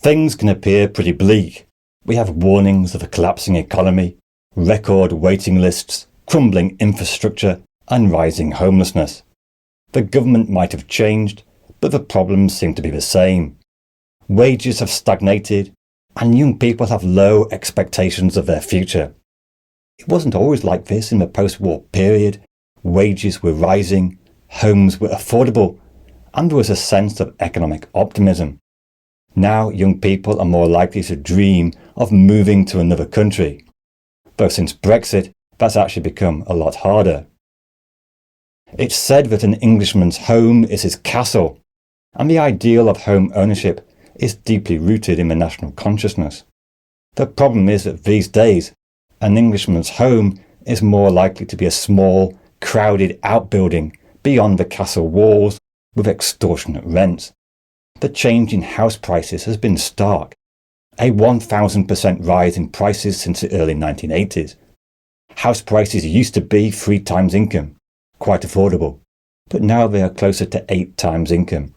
Things can appear pretty bleak. We have warnings of a collapsing economy, record waiting lists, crumbling infrastructure, and rising homelessness. The government might have changed, but the problems seem to be the same. Wages have stagnated, and young people have low expectations of their future. It wasn't always like this in the post-war period. Wages were rising, homes were affordable, and there was a sense of economic optimism. Now young people are more likely to dream of moving to another country. Though since Brexit, that's actually become a lot harder. It's said that an Englishman's home is his castle, and the ideal of home ownership is deeply rooted in the national consciousness. The problem is that these days, an Englishman's home is more likely to be a small, crowded outbuilding beyond the castle walls with extortionate rents. The change in house prices has been stark. A 1,000% rise in prices since the early 1980s. House prices used to be 3 times income, quite affordable, but now they are closer to 8 times income.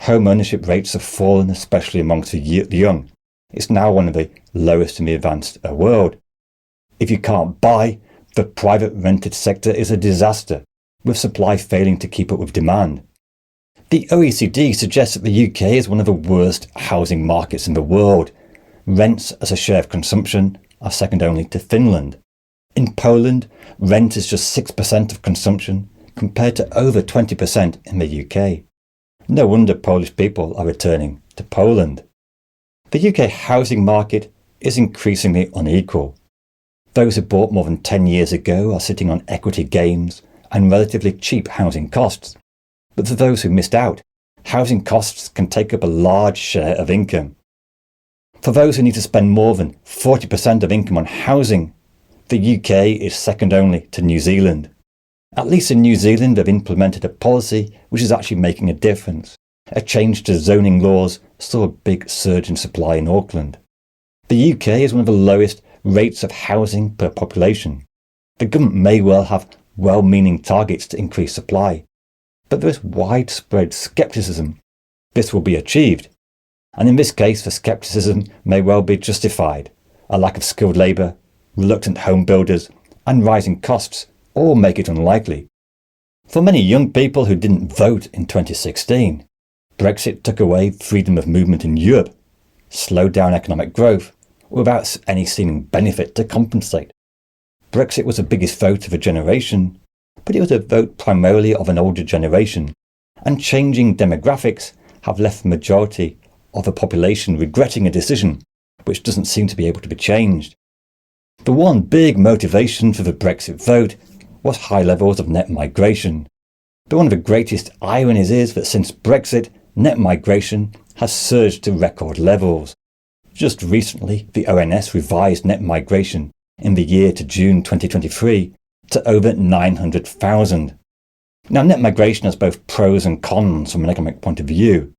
Home ownership rates have fallen, especially amongst the young. It's now one of the lowest in the advanced world. If you can't buy, the private rented sector is a disaster, with supply failing to keep up with demand. The OECD suggests that the UK is one of the worst housing markets in the world. Rents as a share of consumption are second only to Finland. In Poland, rent is just 6% of consumption, compared to over 20% in the UK. No wonder Polish people are returning to Poland. The UK housing market is increasingly unequal. Those who bought more than 10 years ago are sitting on equity gains and relatively cheap housing costs. But for those who missed out, housing costs can take up a large share of income. For those who need to spend more than 40% of income on housing, the UK is second only to New Zealand. At least in New Zealand they've implemented a policy which is actually making a difference. A change to zoning laws saw a big surge in supply in Auckland. The UK is one of the lowest rates of housing per population. The government may well have well-meaning targets to increase supply, but there is widespread scepticism this will be achieved. And in this case, the scepticism may well be justified. A lack of skilled labour, reluctant home builders, and rising costs all make it unlikely. For many young people who didn't vote in 2016, Brexit took away freedom of movement in Europe, slowed down economic growth, without any seeming benefit to compensate. Brexit was the biggest vote of a generation, but it was a vote primarily of an older generation, and changing demographics have left the majority of the population regretting a decision which doesn't seem to be able to be changed. The one big motivation for the Brexit vote was high levels of net migration. But one of the greatest ironies is that since Brexit, net migration has surged to record levels. Just recently, the ONS revised net migration in the year to June 2023 to over 900,000. Now, net migration has both pros and cons from an economic point of view,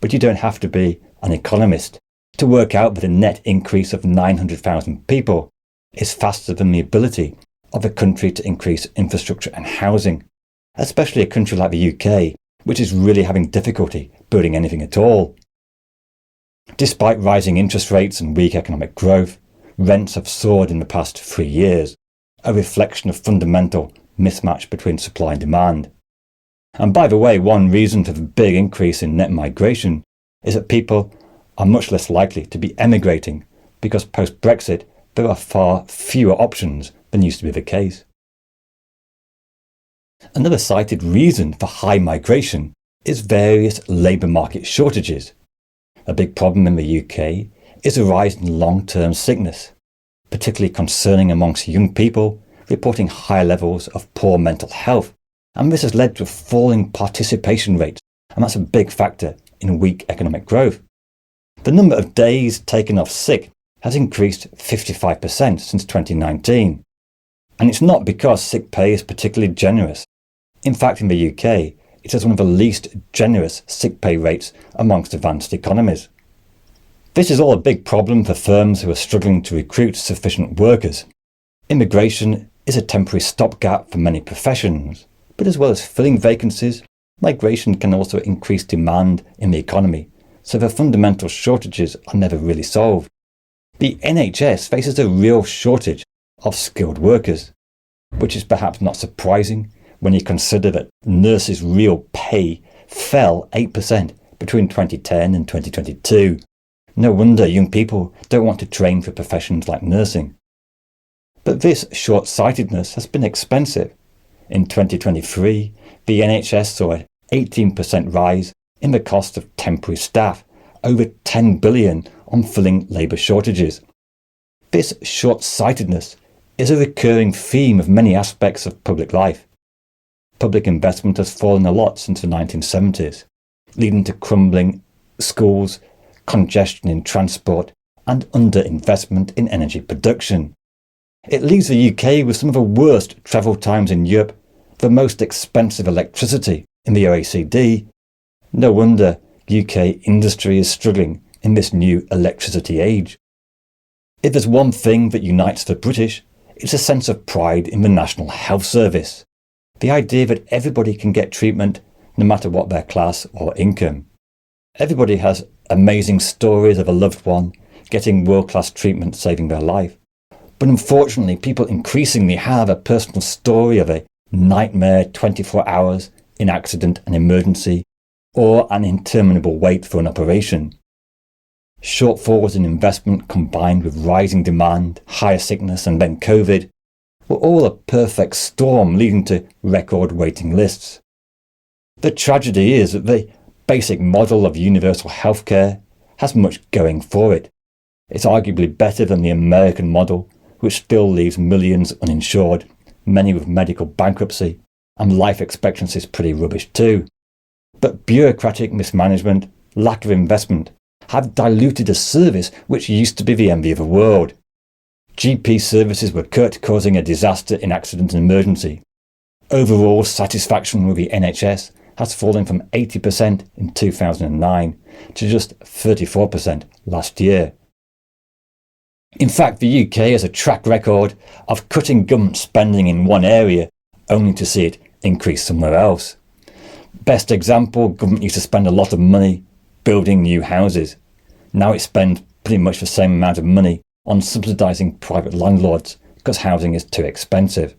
but you don't have to be an economist to work out that a net increase of 900,000 people is faster than the ability of a country to increase infrastructure and housing, especially a country like the UK, which is really having difficulty building anything at all. Despite rising interest rates and weak economic growth, rents have soared in the past 3 years, a reflection of fundamental mismatch between supply and demand. And by the way, one reason for the big increase in net migration is that people are much less likely to be emigrating, because post-Brexit there are far fewer options than used to be the case. Another cited reason for high migration is various labour market shortages. A big problem in the UK is a rise in long-term sickness, particularly concerning amongst young people reporting high levels of poor mental health, and this has led to falling participation rates, and that's a big factor in weak economic growth. The number of days taken off sick has increased 55% since 2019. And it's not because sick pay is particularly generous. In fact, in the UK, it has one of the least generous sick pay rates amongst advanced economies. This is all a big problem for firms who are struggling to recruit sufficient workers. Immigration is a temporary stopgap for many professions, but as well as filling vacancies, migration can also increase demand in the economy so the fundamental shortages are never really solved. The NHS faces a real shortage of skilled workers, which is perhaps not surprising when you consider that nurses' real pay fell 8% between 2010 and 2022. No wonder young people don't want to train for professions like nursing. But this short-sightedness has been expensive. In 2023, the NHS saw an 18% rise in the cost of temporary staff, over $10 billion on filling labour shortages. This short-sightedness is a recurring theme of many aspects of public life. Public investment has fallen a lot since the 1970s, leading to crumbling schools, congestion in transport, and underinvestment in energy production. It leaves the UK with some of the worst travel times in Europe, the most expensive electricity in the OECD. No wonder UK industry is struggling in this new electricity age. If there's one thing that unites the British, it's a sense of pride in the National Health Service. The idea that everybody can get treatment no matter what their class or income. Everybody has amazing stories of a loved one getting world-class treatment saving their life. But unfortunately, people increasingly have a personal story of a nightmare 24 hours in accident and emergency, or an interminable wait for an operation. Shortfalls in investment combined with rising demand, higher sickness and then COVID were all a perfect storm leading to record waiting lists. The tragedy is that the basic model of universal healthcare has much going for it. It's arguably better than the American model, which still leaves millions uninsured, many with medical bankruptcy, and life expectancy is pretty rubbish too. But bureaucratic mismanagement, lack of investment, have diluted a service which used to be the envy of the world. GP services were cut, causing a disaster in accident and emergency. Overall satisfaction with the NHS has fallen from 80% in 2009 to just 34% last year. In fact, the UK has a track record of cutting government spending in one area only to see it increase somewhere else. Best example, government used to spend a lot of money building new houses. Now it spends pretty much the same amount of money on subsidising private landlords because housing is too expensive.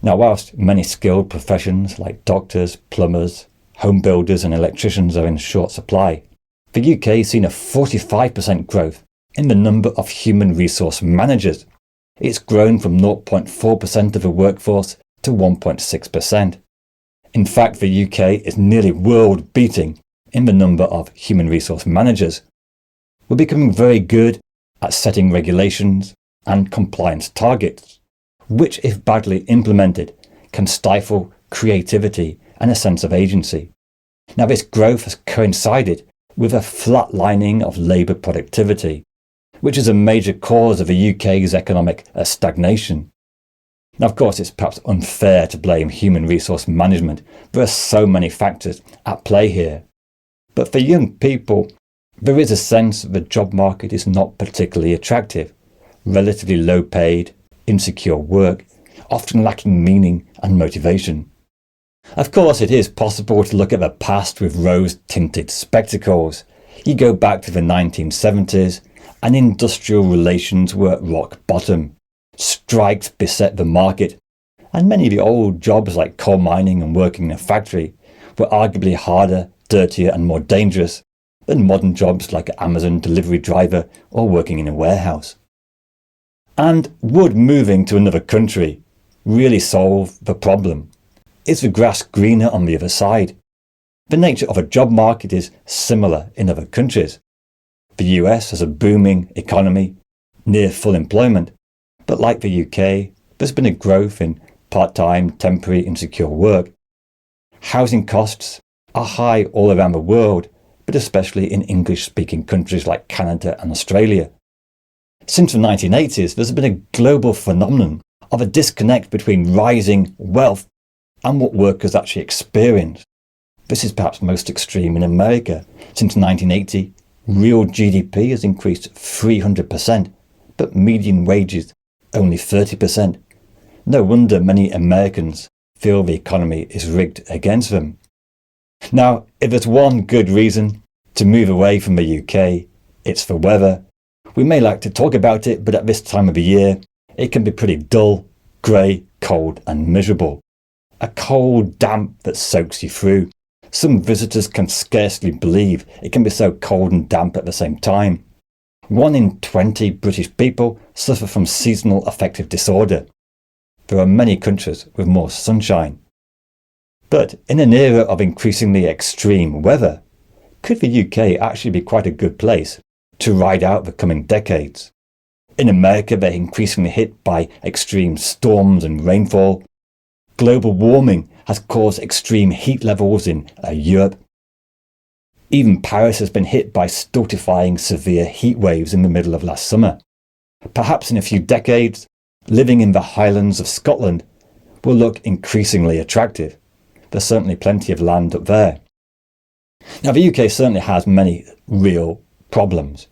Now, whilst many skilled professions like doctors, plumbers, home builders and electricians are in short supply, the UK has seen a 45% growth in the number of human resource managers. It's grown from 0.4% of the workforce to 1.6%. In fact, the UK is nearly world-beating in the number of human resource managers. We're becoming very good at setting regulations and compliance targets, which, if badly implemented, can stifle creativity and a sense of agency. Now, this growth has coincided with a flatlining of labour productivity, which is a major cause of the UK's economic stagnation. Now, of course, it's perhaps unfair to blame human resource management. There are so many factors at play here. But for young people, there is a sense that the job market is not particularly attractive, relatively low paid, insecure work, often lacking meaning and motivation. Of course, it is possible to look at the past with rose-tinted spectacles. You go back to the 1970s, and industrial relations were at rock bottom. Strikes beset the market, and many of the old jobs like coal mining and working in a factory were arguably harder, dirtier and more dangerous than modern jobs like an Amazon delivery driver or working in a warehouse. And would moving to another country really solve the problem? Is the grass greener on the other side? The nature of a job market is similar in other countries. The US has a booming economy, near full employment, but like the UK, there's been a growth in part-time, temporary, insecure work. Housing costs are high all around the world, but especially in English-speaking countries like Canada and Australia. Since the 1980s, there's been a global phenomenon of a disconnect between rising wealth and what workers actually experience. This is perhaps most extreme in America. Since 1980, real GDP has increased 300%, but median wages only 30%. No wonder many Americans feel the economy is rigged against them. Now, if there's one good reason To move away from the UK, it's the weather. We may like to talk about it, but at this time of the year, it can be pretty dull, grey, cold and miserable. A cold damp that soaks you through. Some visitors can scarcely believe it can be so cold and damp at the same time. 1 in 20 British people suffer from seasonal affective disorder. There are many countries with more sunshine. But in an era of increasingly extreme weather, could the UK actually be quite a good place to ride out the coming decades? In America, they're increasingly hit by extreme storms and rainfall. Global warming has caused extreme heat levels in Europe. Even Paris has been hit by stultifying severe heat waves in the middle of last summer. Perhaps in a few decades, living in the Highlands of Scotland will look increasingly attractive. There's certainly plenty of land up there. Now, the UK certainly has many real problems,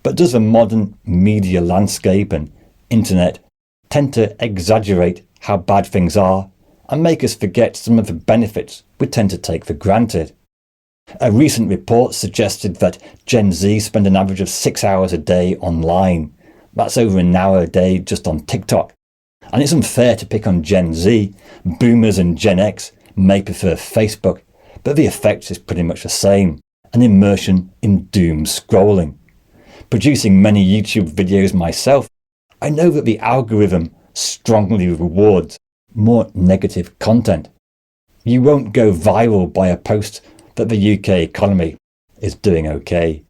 but does the modern media landscape and internet tend to exaggerate how bad things are and make us forget some of the benefits we tend to take for granted? A recent report suggested that Gen Z spend an average of 6 hours a day online. That's over an hour a day just on TikTok. And it's unfair to pick on Gen Z. Boomers and Gen X may prefer Facebook, but the effect is pretty much the same, an immersion in doom scrolling. Producing many YouTube videos myself, I know that the algorithm strongly rewards more negative content. You won't go viral by a post that the UK economy is doing okay.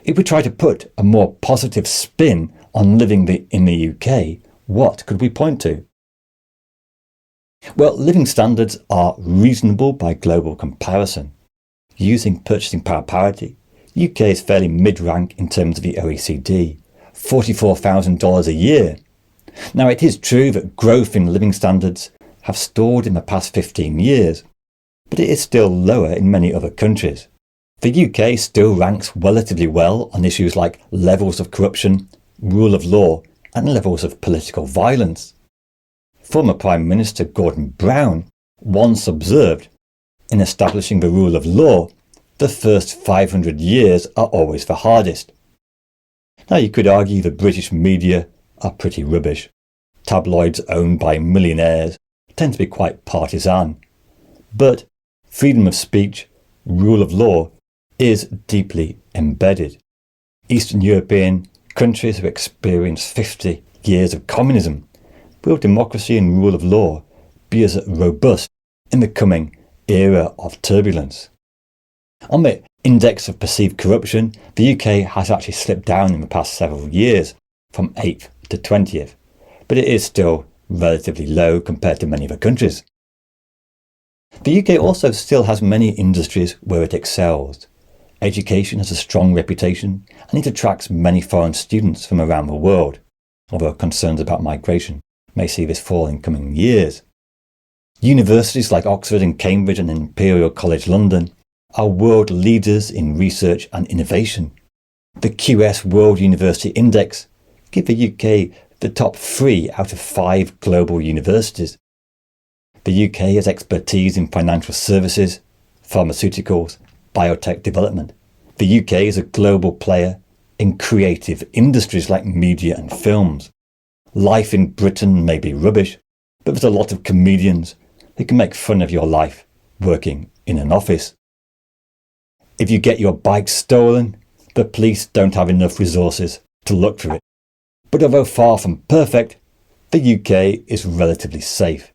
If we try to put a more positive spin on living in the UK, what could we point to? Well, living standards are reasonable by global comparison. Using purchasing power parity, UK is fairly mid-rank in terms of the OECD, $44,000 a year. Now, it is true that growth in living standards have stalled in the past 15 years, but it is still lower in many other countries. The UK still ranks relatively well on issues like levels of corruption, rule of law, and levels of political violence. Former Prime Minister Gordon Brown once observed, in establishing the rule of law, the first 500 years are always the hardest. Now, you could argue the British media are pretty rubbish. Tabloids owned by millionaires tend to be quite partisan. But freedom of speech, rule of law, is deeply embedded. Eastern European countries have experienced 50 years of communism. Will democracy and rule of law be as robust in the coming era of turbulence? On the index of perceived corruption, the UK has actually slipped down in the past several years, from 8th to 20th, but it is still relatively low compared to many other countries. The UK also still has many industries where it excels. Education has a strong reputation and it attracts many foreign students from around the world, although concerns about migration may see this fall in coming years. Universities like Oxford and Cambridge and Imperial College London are world leaders in research and innovation. The QS World University Index gives the UK the top 3 out of 5 global universities. The UK has expertise in financial services, pharmaceuticals, biotech development. The UK is a global player in creative industries like media and films. Life in Britain may be rubbish, but there's a lot of comedians who can make fun of your life working in an office. If you get your bike stolen, the police don't have enough resources to look for it. But although far from perfect, the UK is relatively safe.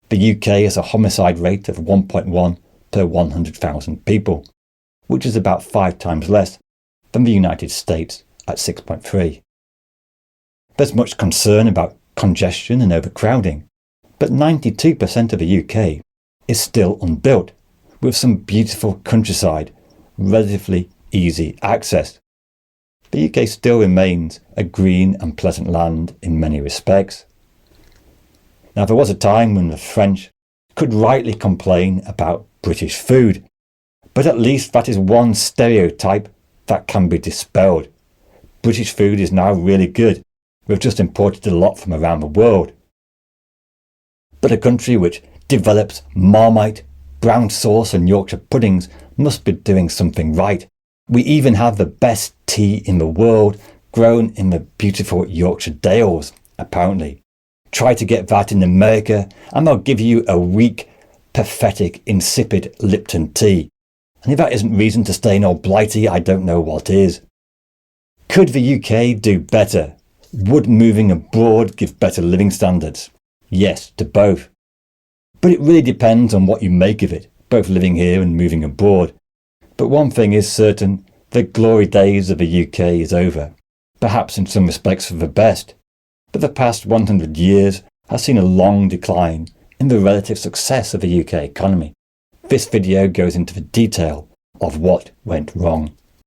The UK has a homicide rate of 1.1 per 100,000 people, which is about 5 times less than the United States at 6.3. There's much concern about congestion and overcrowding, but 92% of the UK is still unbuilt, with some beautiful countryside, relatively easy access. The UK still remains a green and pleasant land in many respects. Now, there was a time when the French could rightly complain about British food, but at least that is one stereotype that can be dispelled. British food is now really good. We've just imported a lot from around the world. But a country which develops Marmite, brown sauce and Yorkshire puddings must be doing something right We even have the best tea in the world grown in the beautiful Yorkshire Dales, apparently. Try to get that in America and they'll give you a weak, pathetic, insipid Lipton tea. And if that isn't reason to stay in old Blighty, I don't know what is. Could the UK do better? Would moving abroad give better living standards? Yes, to both. But it really depends on what you make of it, both living here and moving abroad. But one thing is certain, the glory days of the UK is over. Perhaps in some respects for the best. But the past 100 years has seen a long decline in the relative success of the UK economy. This video goes into the detail of what went wrong.